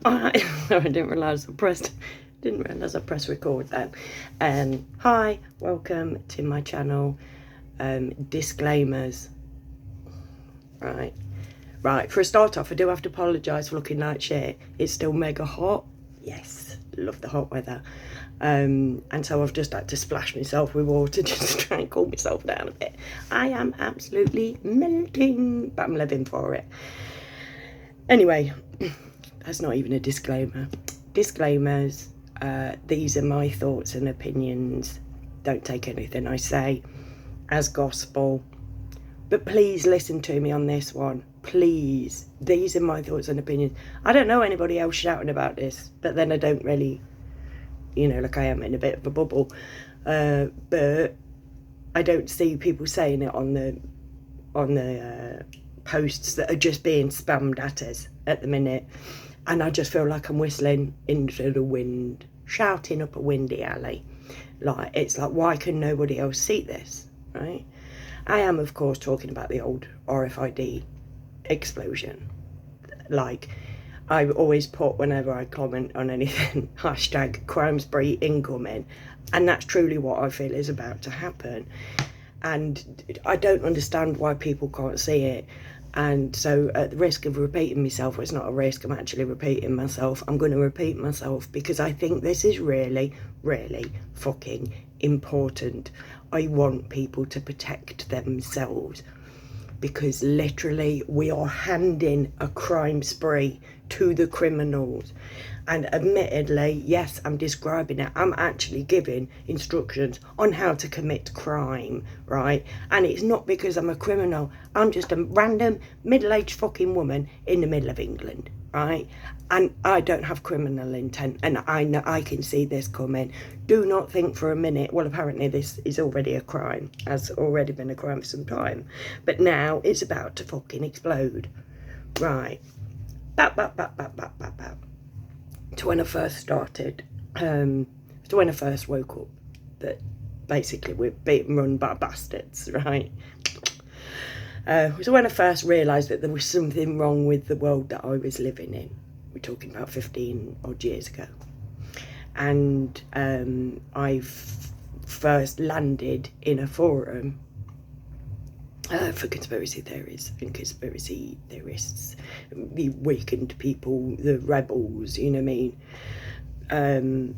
I didn't realise I pressed record then. Hi, welcome to my channel. Disclaimers. Right. For a start off, I do have to apologise for looking like shit. It's still mega hot. Yes, love the hot weather. And so I've just had to splash myself with water just to try and cool myself down a bit. I am absolutely melting, but I'm living for it. Anyway, that's not even a disclaimer. Disclaimers. These are my thoughts and opinions. Don't take anything I say as gospel. But please listen to me on this one. Please. These are my thoughts and opinions. I don't know anybody else shouting about this, but then I don't really, like I am in a bit of a bubble. But I don't see people saying it on the posts that are just being spammed at us at the minute. And I just feel like I'm whistling into the wind, shouting up a windy alley. It's like, why can nobody else see this, right? I am, of course, talking about the old RFID explosion. Like, I always put, whenever I comment on anything, hashtag crime spree incoming. And that's truly what I feel is about to happen. And I don't understand why people can't see it. And so at the risk of repeating myself, well, it's not a risk, I'm actually repeating myself. I'm going to repeat myself because I think this is really, really fucking important. I want people to protect themselves because literally we are handing a crime spree to the criminals. And admittedly, yes, I'm describing it. I'm actually giving instructions on how to commit crime, right? And it's not because I'm a criminal. I'm just a random middle-aged fucking woman in the middle of England, right? And I don't have criminal intent, and I know I can see this coming. Do not think for a minute, well, apparently this is already a crime, has already been a crime for some time, but now it's about to fucking explode, right? To when I first started, to when I first woke up, that basically we're being run by bastards, right? So when I first realised that there was something wrong with the world that I was living in, we're talking about 15 odd years ago, and I first landed in a forum for conspiracy theories and conspiracy theorists, the weakened people, the rebels, you know what I mean?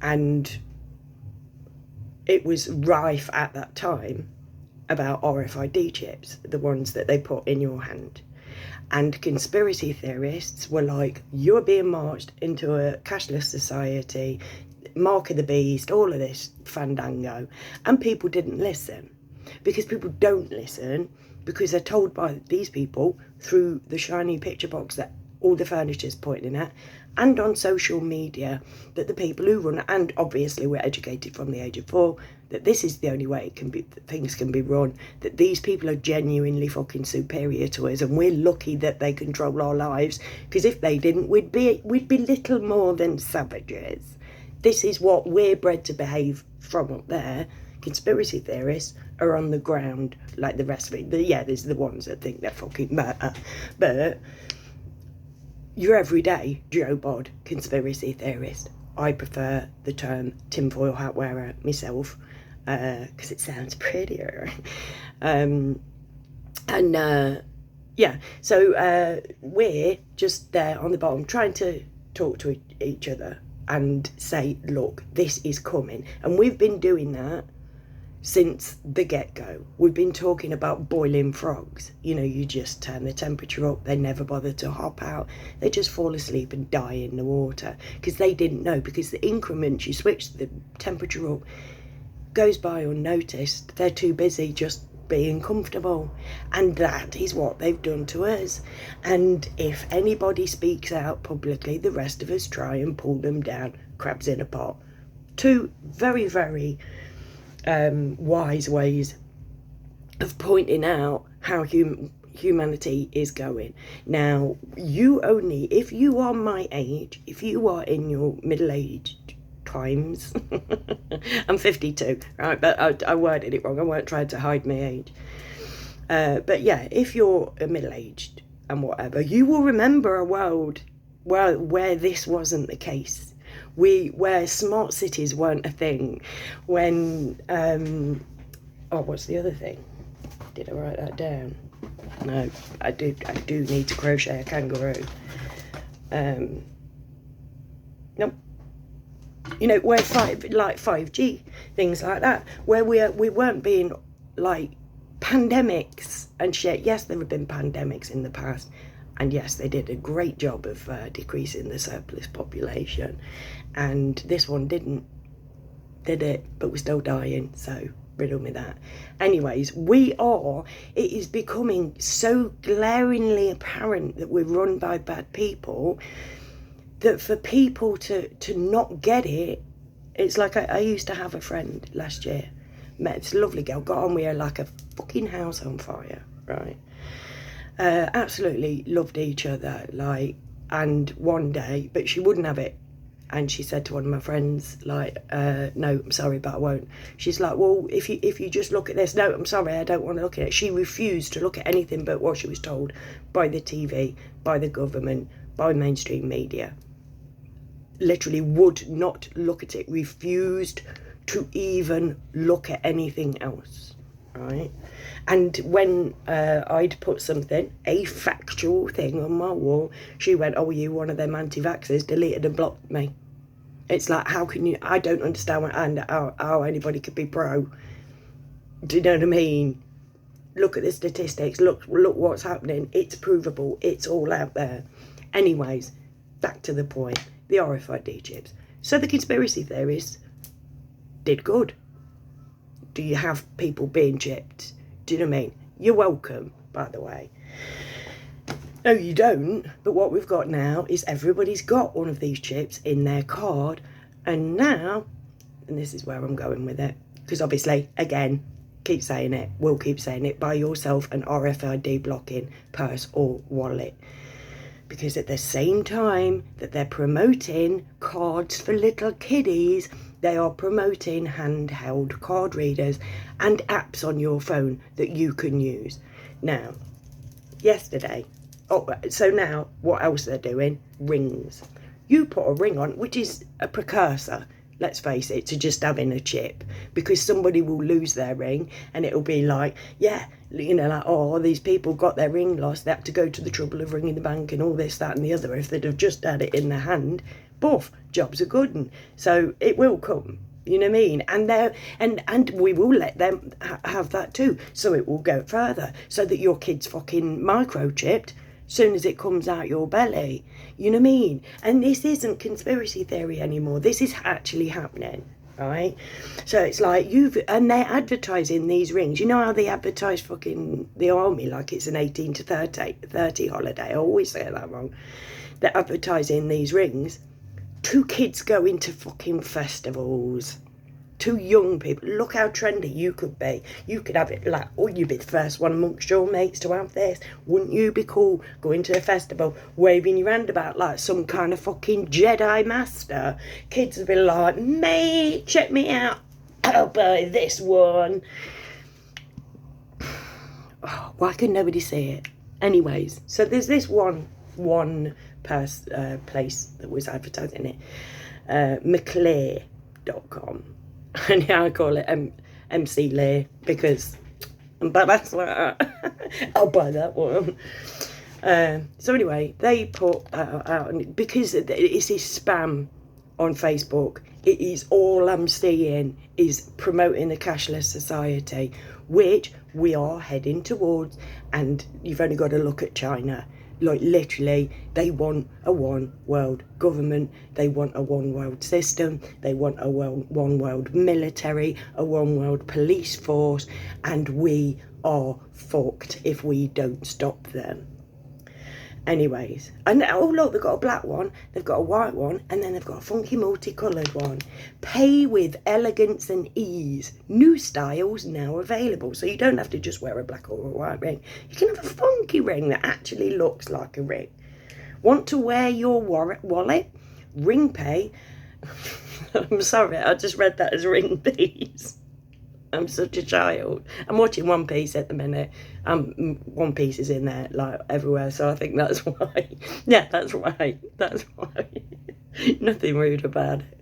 And it was rife at that time about RFID chips, the ones that they put in your hand. And conspiracy theorists were like, you're being marched into a cashless society, mark of the beast, all of this fandango. And people didn't listen. Because people don't listen, because they're told by these people through the shiny picture box that all the furniture's pointing at, and on social media, that the people who run, and obviously we're educated from the age of 4, that this is the only way it can be, that things can be run, that these people are genuinely fucking superior to us, and we're lucky that they control our lives, because if they didn't, we'd be little more than savages. This is what we're bred to behave from up there. Conspiracy theorists are on the ground like the rest of it. There's the ones that think they're fucking murder. But your everyday Joe Bod conspiracy theorist. I prefer the term tinfoil hat wearer myself because it sounds prettier. So we're just there on the bottom trying to talk to each other and say, look, this is coming. And we've been doing that since the get-go. We've been talking about boiling frogs. You just turn the temperature up, they never bother to hop out, they just fall asleep and die in the water because they didn't know, because the increment you switch the temperature up goes by unnoticed. They're too busy just being comfortable, and that is what they've done to us. And if anybody speaks out publicly, the rest of us try and pull them down, crabs in a pot. Two very, very wise ways of pointing out how humanity is going. Now, if you are my age, if you are in your middle-aged times, I'm 52, right? But I worded it wrong. I weren't trying to hide my age. But yeah, if you're middle-aged and whatever, you will remember a world where this wasn't the case. Where smart cities weren't a thing. When what's the other thing? Did I write that down? No, I do need to crochet a kangaroo. Nope. You know, where 5G, things like that, where we weren't being like pandemics and shit. Yes, there have been pandemics in the past, and yes, they did a great job of decreasing the surplus population, and this one did it, but we're still dying, so riddle me that. Anyways, it is becoming so glaringly apparent that we're run by bad people, that for people to not get it, it's like I used to have a friend last year, met this lovely girl, got on with her like a fucking house on fire, right? Absolutely loved each other, like, and one day, but she wouldn't have it. And she said to one of my friends, like, no, I'm sorry, but I won't. She's like, well, if you just look at this, no, I'm sorry, I don't want to look at it. She refused to look at anything but what she was told by the TV, by the government, by mainstream media. Literally would not look at it, refused to even look at anything else, right? And when I'd put something, a factual thing on my wall, she went, oh, you one of them anti-vaxxers, deleted and blocked me. It's like, how can you, I don't understand how anybody could be pro. Do you know what I mean? Look at the statistics, look what's happening, it's provable, it's all out there. Anyways, back to the point, the RFID chips. So the conspiracy theorists did good. Do you have people being chipped? Do you know what I mean? You're welcome, by the way. No, you don't. But what we've got now is everybody's got one of these chips in their card. And now, and this is where I'm going with it, because obviously, again, keep saying it, we'll keep saying it, buy yourself an RFID blocking purse or wallet. Because at the same time that they're promoting cards for little kiddies, they are promoting handheld card readers and apps on your phone that you can use. Now, yesterday, so now what else they're doing? Rings. You put a ring on, which is a precursor, let's face it, to just having a chip, because somebody will lose their ring and it'll be like, yeah, you know, like, oh, these people got their ring lost, they had to go to the trouble of ringing the bank and all this, that and the other. If they'd have just had it in their hand, boof, jobs are good. And so it will come, you know what I mean? And we will let them have that too, so it will go further, so that your kid's fucking microchipped soon as it comes out your belly, you know what I mean? And this isn't conspiracy theory anymore, this is actually happening, right? So it's like and they're advertising these rings. You know how they advertise fucking the army like it's an 18 to 30 holiday? I always say that wrong. They're advertising these rings. 2 kids going to fucking festivals. 2 young people. Look how trendy you could be. You could have it like, oh, you'd be the first one amongst your mates to have this. Wouldn't you be cool going to a festival, waving your hand about like some kind of fucking Jedi master? Kids would be like, mate, check me out. I'll buy this one. Oh, why could nobody see it? Anyways, so there's this one place that was advertising it. Maclear.com. And yeah, I call it MC Lear because but that's like I'll buy that one. So anyway, they put out, because it's this spam on Facebook, it is all I'm seeing is promoting the cashless society, which we are heading towards. And you've only got to look at China. Like, literally, they want a one world government, they want a one world system, they want a one world military, a one world police force, and we are fucked if we don't stop them. Anyways, and oh look, they've got a black one, they've got a white one, and then they've got a funky multicoloured one. Pay with elegance and ease. New styles now available, so you don't have to just wear a black or a white ring. You can have a funky ring that actually looks like a ring. Want to wear your wallet? Ring pay. I'm sorry, I just read that as ring bees. I'm such a child. I'm watching One Piece at the minute. One Piece is in there like everywhere, so I think that's why. Yeah, that's why. That's why. Nothing rude about it.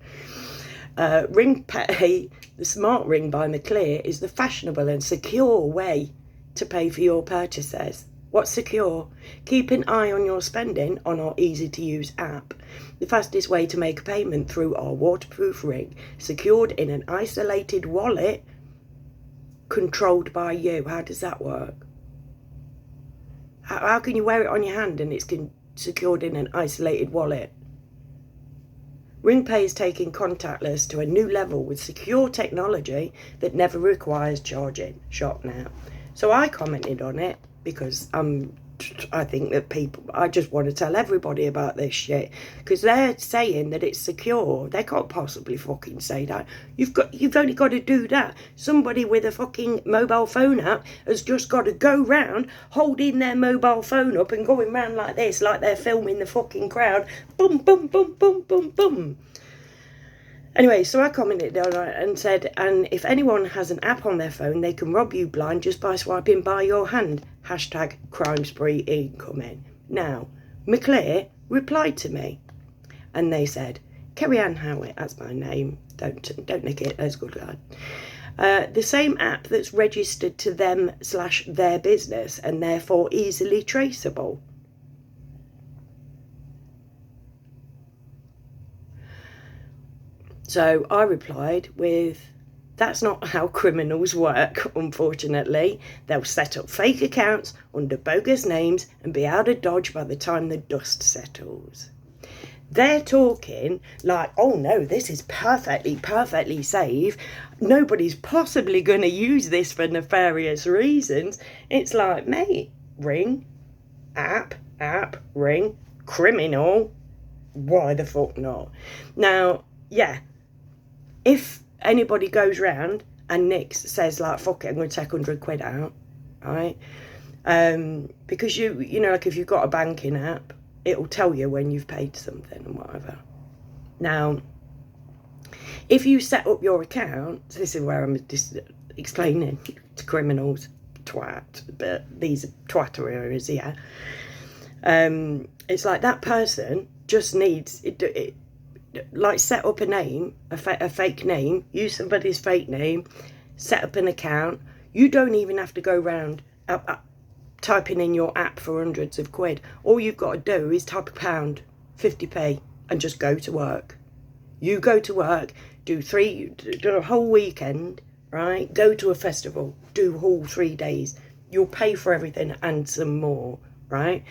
RingPay, the smart ring by Maclear, is the fashionable and secure way to pay for your purchases. What's secure? Keep an eye on your spending on our easy-to-use app. The fastest way to make a payment through our waterproof ring, secured in an isolated wallet, controlled by you. How does that work? How can you wear it on your hand and it's secured in an isolated wallet? RingPay is taking contactless to a new level with secure technology that never requires charging. Shop now. So I commented on it because I think that I just want to tell everybody about this shit, because they're saying that it's secure. They can't possibly fucking say that. You've only got to do that. Somebody with a fucking mobile phone app has just got to go round holding their mobile phone up and going round like this, like they're filming the fucking crowd. Boom, boom, boom, boom, boom, boom. Anyway, so I commented on it and said, and if anyone has an app on their phone, they can rob you blind just by swiping by your hand. Hashtag crime spree incoming. Now, Maclear replied to me and they said, Kerry Ann Howitt, that's my name. Don't nick it, that's good lad. The same app that's registered to them/their business and therefore easily traceable. So I replied with, that's not how criminals work, unfortunately. They'll set up fake accounts under bogus names and be out of Dodge by the time the dust settles. They're talking like, oh no, this is perfectly safe. Nobody's possibly going to use this for nefarious reasons. It's like, mate, ring, app, ring, criminal. Why the fuck not? Now, yeah. If anybody goes round and nicks says like, fuck it, I'm going to take 100 quid out, right? Because you know, like if you've got a banking app, it'll tell you when you've paid something and whatever. Now, if you set up your account, so this is where I'm just explaining to criminals, but these are twatterers, yeah. It's like that person just needs it like set up a name, a fake name, use somebody's fake name, set up an account. You don't even have to go round typing in your app for hundreds of quid. All you've got to do is type £1, 50p, and just go to work. You go to work, do a whole weekend, right? Go to a festival, do a whole 3 days. You'll pay for everything and some more, right?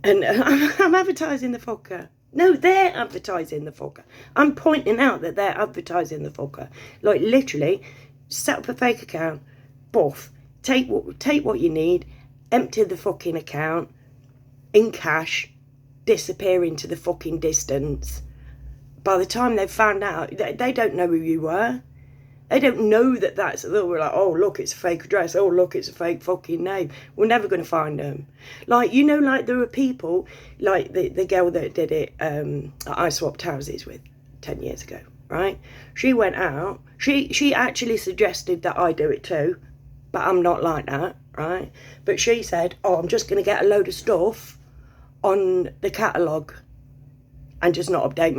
And I'm advertising the fucker. No, they're advertising the fucker. I'm pointing out that they're advertising the fucker. Like literally, set up a fake account, buff, take what you need, empty the fucking account in cash, disappear into the fucking distance. By the time they've found out, they don't know who you were. They don't know that that's, they were like, oh, look, it's a fake address. Oh, look, it's a fake fucking name. We're never going to find them. Like, you know, like there were people, like the girl that did it, I swapped houses with 10 years ago, right? She went out. She actually suggested that I do it too, but I'm not like that, right? But she said, oh, I'm just going to get a load of stuff on the catalogue and just not update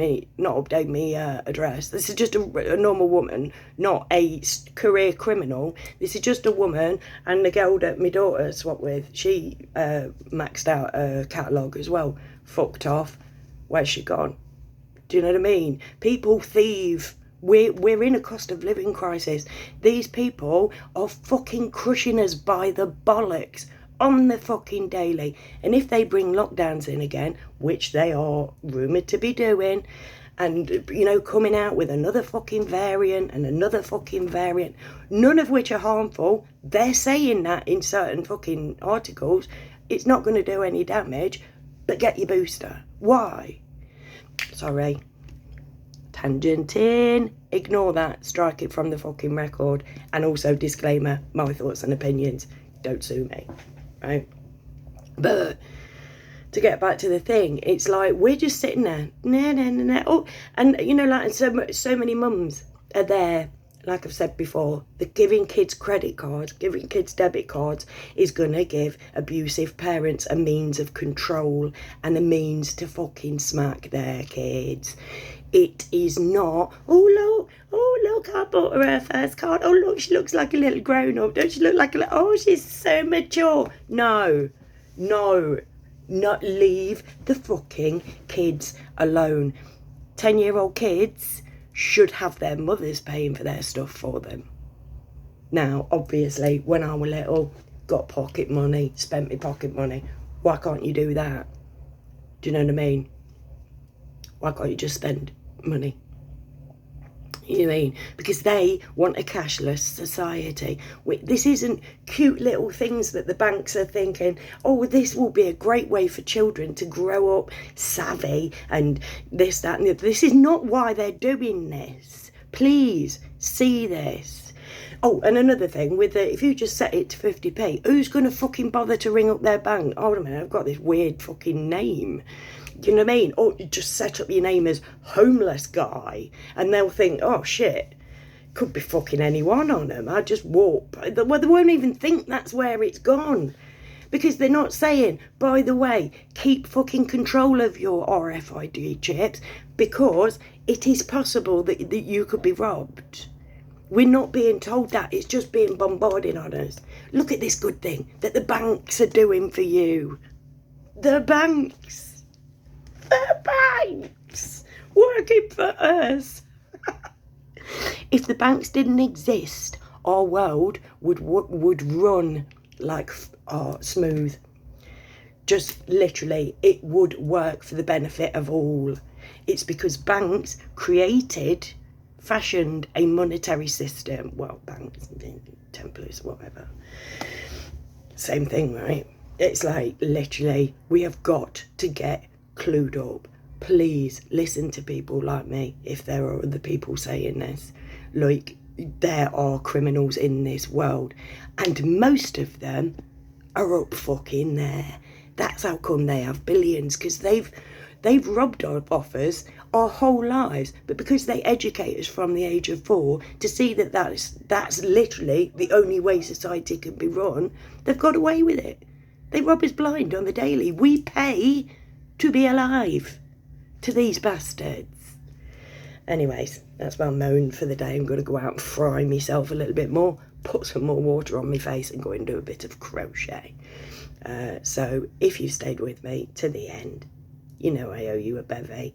me address. This is just a normal woman, not a career criminal. This is just a woman, and the girl that my daughter swapped with, she maxed out her catalogue as well. Fucked off. Where's she gone? Do you know what I mean? People thieve. We're in a cost of living crisis. These people are fucking crushing us by the bollocks on the fucking daily. And if they bring lockdowns in again, which they are rumoured to be doing, and, you know, coming out with another fucking variant and another fucking variant, none of which are harmful. They're saying that in certain fucking articles. It's not going to do any damage, but get your booster. Why? Sorry. Tangenting. Ignore that. Strike it from the fucking record. And also, disclaimer, my thoughts and opinions. Don't sue me. Right? But to get back to the thing, it's like we're just sitting there, oh, and you know, like so many mums are there like I've said before, the giving kids credit cards, giving kids debit cards is going to give abusive parents a means of control and a means to fucking smack their kids. It is not, oh look, I bought her first card. Oh look, she looks like a little grown up. Don't she look like oh, she's so mature. No, not leave the fucking kids alone. 10-year-old kids should have their mothers paying for their stuff for them. Now, obviously, when I was little, got pocket money, spent my pocket money. Why can't you do that? Do you know what I mean? Why can't you just spend money? You know what I mean? Because they want a cashless society. This isn't cute little things that the banks are thinking, oh, this will be a great way for children to grow up savvy and this, that, and the other. This is not why they're doing this. Please see this. Oh, and another thing, with if you just set it to 50p, who's going to fucking bother to ring up their bank? Oh, wait a minute, I've got this weird fucking name. Do you know what I mean? Or you just set up your name as homeless guy and they'll think, oh shit, could be fucking anyone on them. I just walk. Well, they won't even think that's where it's gone. Because they're not saying, by the way, keep fucking control of your RFID chips because it is possible that you could be robbed. We're not being told that. It's just being bombarded on us. Look at this good thing that the banks are doing for you. The banks. The banks working for us. If the banks didn't exist, our world would run like smooth. Just literally, it would work for the benefit of all. It's because banks fashioned a monetary system. Well, banks, Templars, whatever. Same thing, right? It's like literally, we have got to get clued up. Please listen to people like me if there are other people saying this. Like, there are criminals in this world and most of them are up fucking there. That's how come they have billions, because they've robbed off us our whole lives, but because they educate us from the age of 4 to see that that's literally the only way society can be run, they've got away with it. They rob us blind on the daily. We pay to be alive to these bastards. Anyways, that's my moan for the day. I'm going to go out and fry myself a little bit more, put some more water on my face and go and do a bit of crochet. So if you stayed with me to the end, you know I owe you a bevy.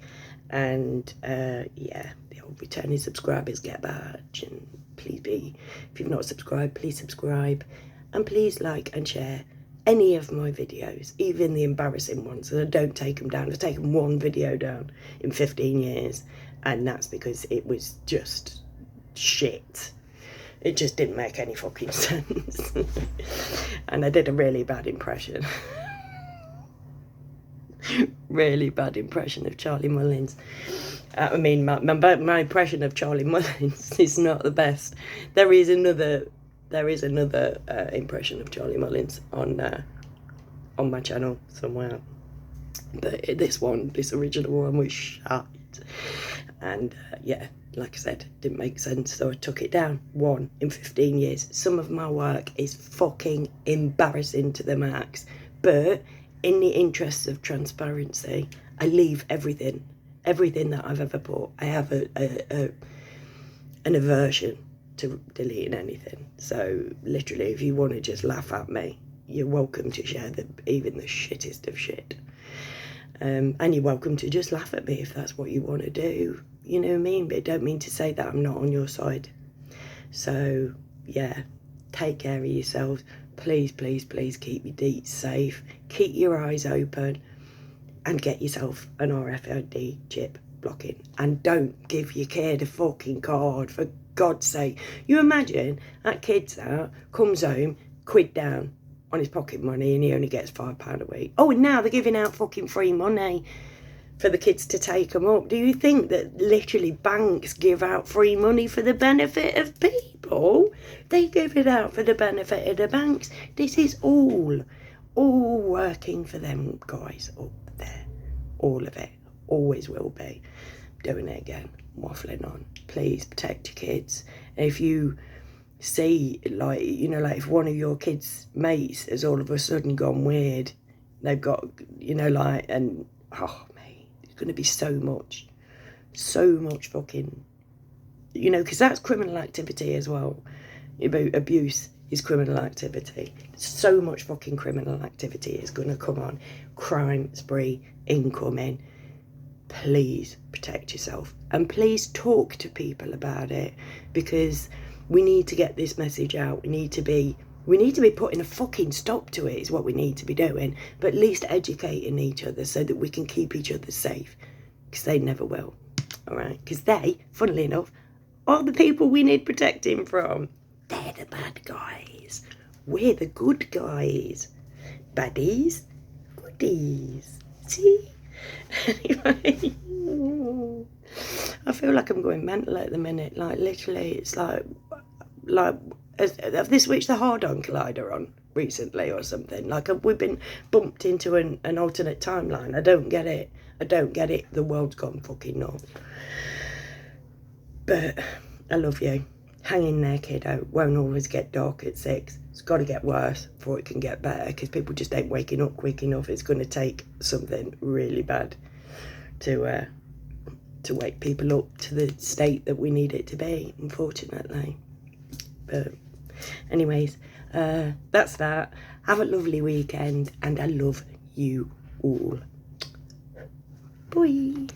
And yeah, the old returning subscribers get a badge. And please if you've not subscribed, please subscribe. And please like and share any of my videos, even the embarrassing ones. And I don't take them down. I've taken one video down in 15 years. And that's because it was just shit. It just didn't make any fucking sense. And I did a really bad impression. Really bad impression of Charlie Mullins. I mean, my impression of Charlie Mullins is not the best. There is another impression of Charlie Mullins on my channel somewhere, but this original one was shite. And yeah, like I said, didn't make sense, so I took it down. 1 in 15 years. Some of my work is fucking embarrassing to the max, but in the interests of transparency, I leave everything that I've ever put. I have an aversion to deleting anything. So literally, if you want to just laugh at me, you're welcome to share even the shittest of shit. And you're welcome to just laugh at me if that's what you want to do. You know what I mean? But it don't mean to say that I'm not on your side. So yeah, take care of yourselves. Please, please, please keep your deets safe. Keep your eyes open and get yourself an RFID chip blocking. And don't give your kid a fucking card, for God's sake. You imagine that kid's out, comes home, quid down on his pocket money, and he only gets £5 a week. Oh, and now they're giving out fucking free money for the kids to take them up. Do you think that literally banks give out free money for the benefit of people? They give it out for the benefit of the banks. This is all working for them guys up there. All of it. Always will be. doing it again, waffling on. Please protect your kids. And if you see, like, you know, like if one of your kids' mates has all of a sudden gone weird, they've got, you know, like, and, oh, mate, it's going to be so much fucking, you know, because that's criminal activity as well. Abuse is criminal activity. So much fucking criminal activity is going to come on. Crime spree incoming. Please protect yourself, and please talk to people about it, because we need to get this message out. We need to be putting a fucking stop to it, is what we need to be doing, but at least educating each other so that we can keep each other safe, because they never will. All right, because they, funnily enough, are the people we need protecting from. They're the bad guys. We're the good guys. Baddies, goodies. See? Anyway, I feel like I'm going mental at the minute. Like, literally, it's like have they switched the hard-on collider on recently or something? Like, we've been bumped into an alternate timeline. I don't get it. The world's gone fucking nuts. But I love you. Hang in there, kiddo. Won't always get dark at 6. It's got to get worse before it can get better, because people just ain't waking up quick enough. It's going to take something really bad to wake people up to the state that we need it to be, unfortunately. But anyways, that's that. Have a lovely weekend, and I love you all. Bye.